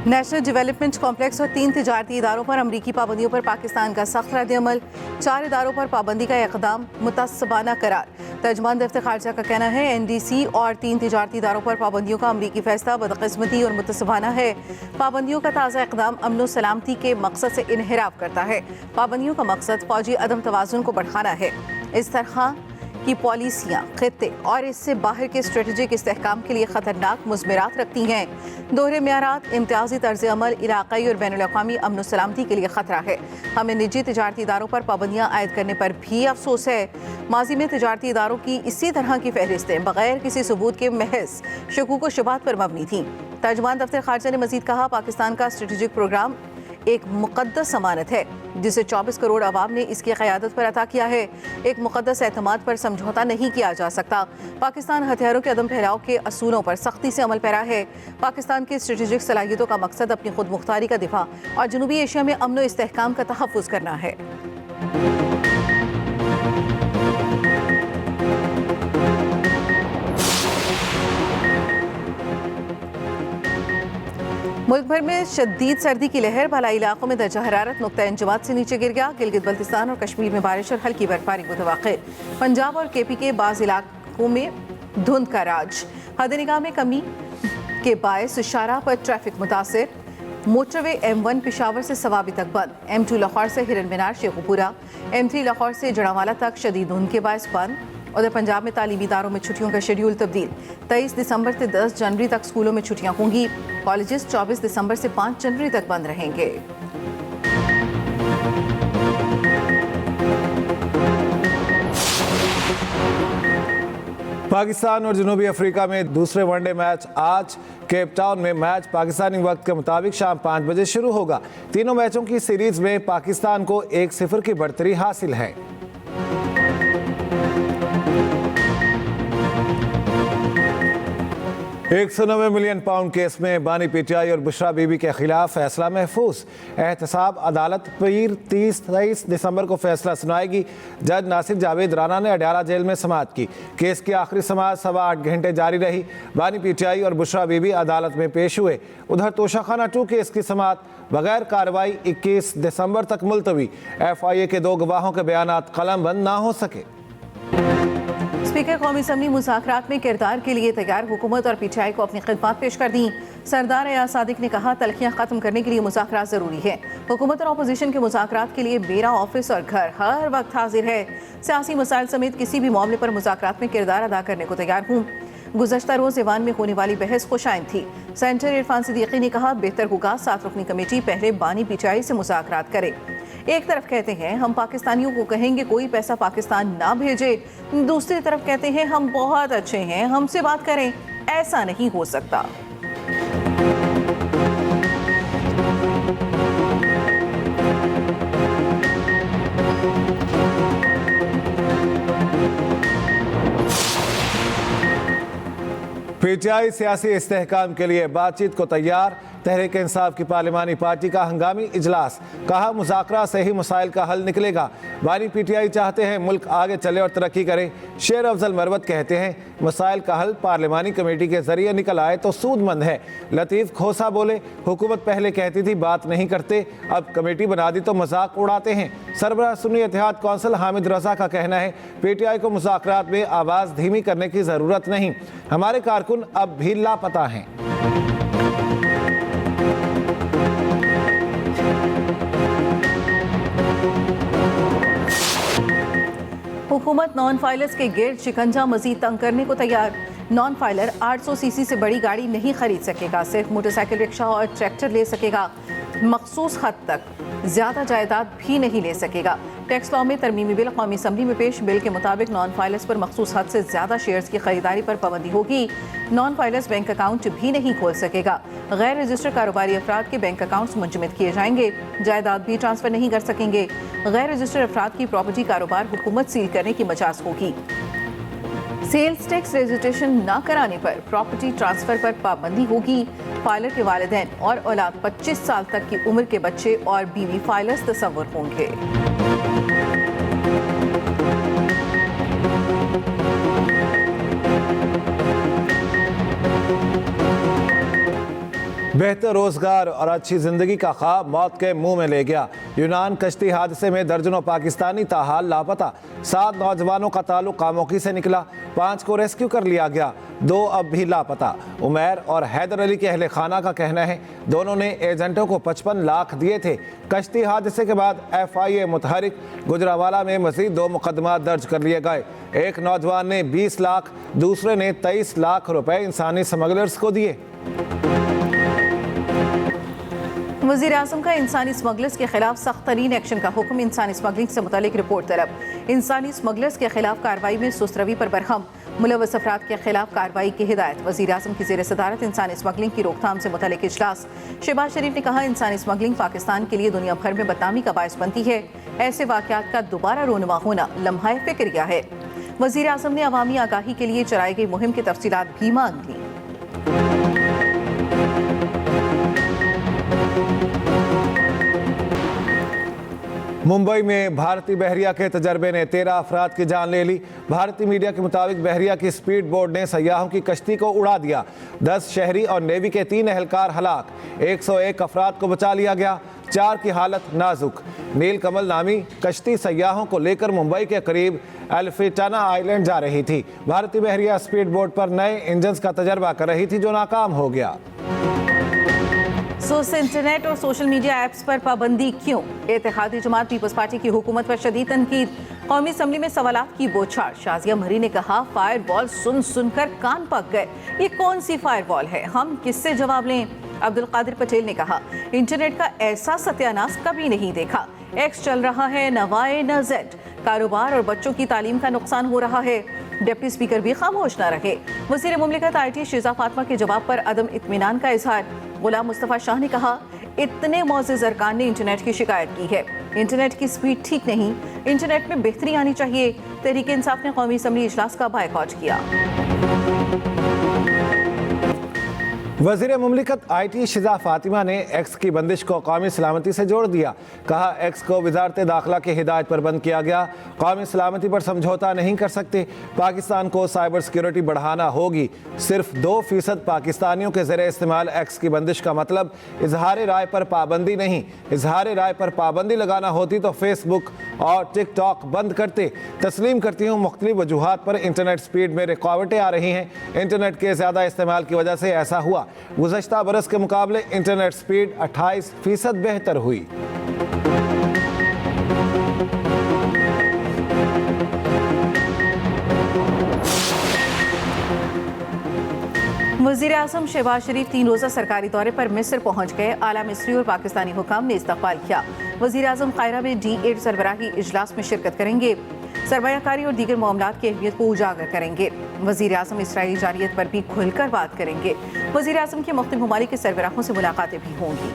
National development complex और 3 तिजारती इदारों पर अमरीकी पाबंदियों पर पाकिस्तान का सख्त रद्द-ए-अमल। 4 इदारों पर पाबंदी का इक़दाम मुतअस्सिबाना करार। तर्जुमान दफ्तर खारजा का कहना है NDC और 3 तिजारती इदारों पर पाबंदियों का अमरीकी फैसला बदकिस्मती और मुतअस्सिबाना है। पाबंदियों का ताज़ा इक़दाम अमन व सलामती के मकसद से इन्हिराफ करता है। पाबंदियों का मकसद फौजी अदम तवाज़ुन को बढ़ाना है। इस तरह की पॉलिसियाँ खित्ते और इससे बाहर के स्ट्रेटेजिक इस्तेहकाम के लिए खतरनाक मुज़मिरात रखती हैं। दोहरे म्यारात, इम्तियाजी तर्ज अमल, इलाक़ाई और बैनुल अक़वामी अमन सलामती के लिए खतरा है। हमें निजी तिजारती इदारों पर पाबंदियाँ आयद करने पर भी अफसोस है। माजी में तिजारती इदारों की इसी तरह की फहरिस्तें बगैर किसी सबूत के महज शकूक व शुबहात पर मबनी थीं। तर्जुमान दफ्तर खारजा ने मजीद कहा, पाकिस्तान का स्ट्रेटेजिक प्रोग्राम एक मुक़द्दस अमानत है जिसे 24 करोड़ अवाम ने इसकी क़यादत पर अता किया है। एक मुक़द्दस एतमाद पर समझौता नहीं किया जा सकता। पाकिस्तान हथियारों के अदम फैलाव के असूलों पर सख्ती से अमल पैरा है। पाकिस्तान की स्ट्रेटेजिक सलाहियतों का मकसद अपनी खुद मुख्तारी का दिफा और जनूबी एशिया में अमन व इस्तेहकाम का तहफ़्फ़ुज़ करना है। मुल्क भर में शदीद सर्दी की लहर, भलाई इलाकों में दर्जा हरारत नुक्ता इंजमात से नीचे गिर गया। गिलगित बल्तिस्तान और कश्मीर में बारिश और हल्की बर्फबारी मुतवक्किल। पंजाब और KP के बाज़ इलाकों में धुंध का राज। हद निगाह में कमी के बायस शाहराह पर ट्रैफिक मुतासिर। मोटरवे M1 पिशावर से सवाबी तक बंद। M2 लाहौर से हिरन मीनार शेखुपुरा, M3 लाहौर से जड़ावाला तक शदीद धुंध के बायस बंद। उधर पंजाब में तालीमी इदारों में छुट्टियों का शेड्यूल तब्दील। 23 दिसंबर से 10 जनवरी तक स्कूलों में छुट्टियां होंगी। कॉलेजेस 24 दिसंबर से 5 जनवरी तक बंद रहेंगे। पाकिस्तान और जनूबी अफ्रीका में दूसरे वनडे मैच आज केप टाउन में मैच पाकिस्तानी वक्त के मुताबिक शाम 5 बजे शुरू होगा। तीनों मैचों की सीरीज में पाकिस्तान को 1-0 की बढ़तरी हासिल है। 190 मिलियन पाउंड केस में बानी PTI और बुशरा बीबी के खिलाफ फैसला महफूज। एहतसाब अदालत पीर 23 दिसंबर को फैसला सुनाएगी। जज नासिर जावेद राना ने अडयाला जेल में समाअत की। केस की आखिरी समाअत 8.25 घंटे जारी रही। बानी PTI और बुशरा बीबी अदालत में पेश हुए। उधर तोशाखाना 2 केस की समाअत बगैर कार्रवाई 21 दिसंबर तक मुलतवी। FIA के 2 गवाहों के बयानात कलमबंद ना हो सके। स्पीकर कौमी असम्बली मुज़ाकरात में किरदार के लिए तैयार। हुकूमत और PTI को अपनी खिदमत पेश कर दी। सरदार एयाज सादिक ने कहा, तलखियाँ ख़त्म करने के लिए मुज़ाकरात ज़रूरी है। हुकूमत और अपोजिशन के मुज़ाकरात के लिए मेरा ऑफिस और घर हर वक्त हाजिर है। सियासी मसाइल समेत किसी भी मामले पर मुज़ाकरात में किरदार अदा करने को तैयार हूँ। गुज़श्ता रोज़ ईवान में होने वाली बहस खुशाइन थी। सेनेटर इरफान सिद्दीकी ने कहा, बेहतर होगा 7 रुकनी कमेटी पहले बानी PTI से मुज़ाकरात करे। एक तरफ कहते हैं हम पाकिस्तानियों को कहेंगे कोई पैसा पाकिस्तान ना भेजे, दूसरी तरफ कहते हैं हम बहुत अच्छे हैं, हमसे बात करें। ऐसा नहीं हो सकता। PTI सियासी इस्तेहकाम के लिए बातचीत को तैयार। तहरीक इंसाफ की पार्लिमानी पार्टी का हंगामी इजलास। कहा, मुज़ाकरा से ही मसाइल का हल निकलेगा। बानी PTI चाहते हैं मुल्क आगे चले और तरक्की करे। शेर अफजल मरवत कहते हैं मसाइल का हल पार्लिमानी कमेटी के जरिए निकल आए तो सूदमंद है। लतीफ़ खोसा बोले, हुकूमत पहले कहती थी बात नहीं करते, अब कमेटी बना दी तो मजाक उड़ाते हैं। सरबराह सुन्नी इत्तेहाद कौंसिल हामिद रजा का कहना है PTI को मुज़ाकरात में आवाज़ धीमी करने की ज़रूरत नहीं, हमारे कारकुन अब भी लापता हैं। हुकूमत नॉन फाइलर्स के गिर्द शिकंजा मजीद तंग करने को तैयार। नॉन फाइलर 800 CC से बड़ी गाड़ी नहीं खरीद सकेगा, सिर्फ मोटरसाइकिल, रिक्शा और ट्रैक्टर ले सकेगा। मखसूस हद तक ज्यादा जायदाद भी नहीं ले सकेगा। टैक्स लॉ में तरमीमी बिल कौमी असम्बली में पेश। बिल के मुताबिक नॉन फाइलर्स पर मखसूस हद से ज्यादा शेयर्स की खरीदारी पर पाबंदी होगी। नॉन फाइलर्स बैंक अकाउंट भी नहीं खोल सकेगा। गैर रजिस्टर्ड कारोबारी अफराद के बैंक अकाउंट्स मुंजमद किए जाएंगे। जायदाद भी ट्रांसफर नहीं कर सकेंगे। गैर रजिस्टर्ड अफराद की प्रॉपर्टी कारोबार हुकूमत सील करने की मजाज होगी। सेल्स टैक्स रजिस्ट्रेशन न कराने पर प्रॉपर्टी ट्रांसफर पर पाबंदी होगी। फाइलर के वालिदैन और औलाद 25 साल तक की उम्र के बच्चे और बीवी फाइलर्स तस्वुर होंगे। बेहतर रोजगार और अच्छी जिंदगी का ख्वाब मौत के मुंह में ले गया। यूनान कश्ती हादसे में दर्जनों पाकिस्तानी ताहाल लापता। 7 नौजवानों का ताल्लुक कामोकी से निकला, 5 को रेस्क्यू कर लिया गया, 2 अब भी लापता। उमैर और हैदर अली के अहले खाना का कहना है दोनों ने एजेंटों को 55 लाख दिए थे। कश्ती हादसे के बाद FIA मुतहरिक, गुजरावाला में मजीद 2 मुकदमा दर्ज कर लिए गए। एक नौजवान ने 20 लाख, दूसरे ने 23 लाख रुपए इंसानी स्मगलर्स को दिए। वज़ीर आज़म का इंसानी स्मगलर्स के खिलाफ सख्त तरीन एक्शन का हुक्म। इंसानी स्मगलिंग से मुतालिक रिपोर्ट तलब। इंसानी स्मगलर्स के खिलाफ कार्रवाई में सुस्त रवि पर बरहम। मुलव्वस अफराद के खिलाफ कार्रवाई की हिदायत। वज़ीर आज़म की ज़ेर सदारत इंसानी स्मगलिंग की रोकथाम से मुतालिक इजलास। शहबाज शरीफ ने कहा इंसानी स्मगलिंग पाकिस्तान के लिए दुनिया भर में बदनामी का बायस बनती है। ऐसे वाक़यात का दोबारा रोनुमा होना लम्हा फिक्रिया है। वज़ीर आज़म ने अवामी आगाही के लिए चलाई गई मुहिम की तफसीलात भी मांग ली। मुंबई में भारतीय बहरिया के तजर्बे ने 13 अफराद की जान ले ली। भारतीय मीडिया के मुताबिक बहरिया की स्पीड बोट ने सयाहों की कश्ती को उड़ा दिया। 10 शहरी और नेवी के 3 एहलकार हलाक। 101 अफराद को बचा लिया गया, 4 की हालत नाजुक। नील कमल नामी कश्ती सयाहों को लेकर मुंबई के करीब एल्फिटाना आइलैंड जा रही थी। भारतीय बहरिया स्पीड बोट पर नए इंजन का तजर्बा कर रही थी जो नाकाम हो गया। इंटरनेट और सोशल मीडिया ऐप्स पर पाबंदी क्यों? इत्तेहादी जमात पीपल्स पार्टी की हुकूमत पर शदीद तनकीद। कौमी असम्बली में सवालात की बौछार। शाजिया मरी ने कहा फायरवॉल सुन सुनकर कान पक गए। ये कौन सी फायरवॉल है, हम किससे जवाब लें? अब्दुल कादिर पटेल ने कहा इंटरनेट का ऐसा सत्यानाश कभी नहीं देखा। एक्स चल रहा है न वाई न जेड। कारोबार और बच्चों की तालीम का नुकसान हो रहा है। डिप्टी स्पीकर भी खामोश न रहे। वज़ीर मुमलिकत IT शिजा फातिमा के जवाब पर अदम इत्मीनान का इजहार। गुलाम मुस्तफ़ा शाह ने कहा इतने मौज़िज़ अरकान ने इंटरनेट की शिकायत की है। इंटरनेट की स्पीड ठीक नहीं, इंटरनेट में बेहतरी आनी चाहिए। तहरीक इंसाफ ने कौमी असम्बली इजलास का बायकॉट किया। वज़ीर मुमलिकत IT शिजा फातिमा ने एक्स की बंदिश को कौमी सलामती से जोड़ दिया। कहा एक्स को वज़ारत दाखिला की हिदायत पर बंद किया गया। कौमी सलामती पर समझौता नहीं कर सकते। पाकिस्तान को साइबर सिक्योरिटी बढ़ाना होगी। सिर्फ 2% पाकिस्तानियों के ज़रिए इस्तेमाल एक्स की बंदिश का मतलब इजहार राय पर पाबंदी नहीं। इजहार राय पर पाबंदी लगाना होती तो फेसबुक और टिकटॉक बंद करते। तस्लीम करती हूँ मुख्तलिफ वजूहात पर इंटरनेट स्पीड में रुकावटें आ रही हैं। इंटरनेट के ज़्यादा इस्तेमाल की वजह से ऐसा हुआ। गुज़श्ता बरस के मुकाबले इंटरनेट स्पीड 28% बेहतर हुई। वज़ीर आज़म शहबाज शरीफ 3 रोज़ा सरकारी दौरे पर मिस्र पहुँच गए। आला मिस्री और पाकिस्तानी हुकाम ने इस्तकबाल किया। वज़ीर आज़म कायरा में D8 सरबराही इजलास में शिरकत करेंगे। सरमायाकारी और दीगर मामलात की अहमियत को उजागर करेंगे। वज़ीर आज़म इसराइली जारियत पर भी खुलकर बात करेंगे। वज़ीर आज़म के मुख्तलिफ ममालिक के सरबराहों से मुलाकातें भी होंगी।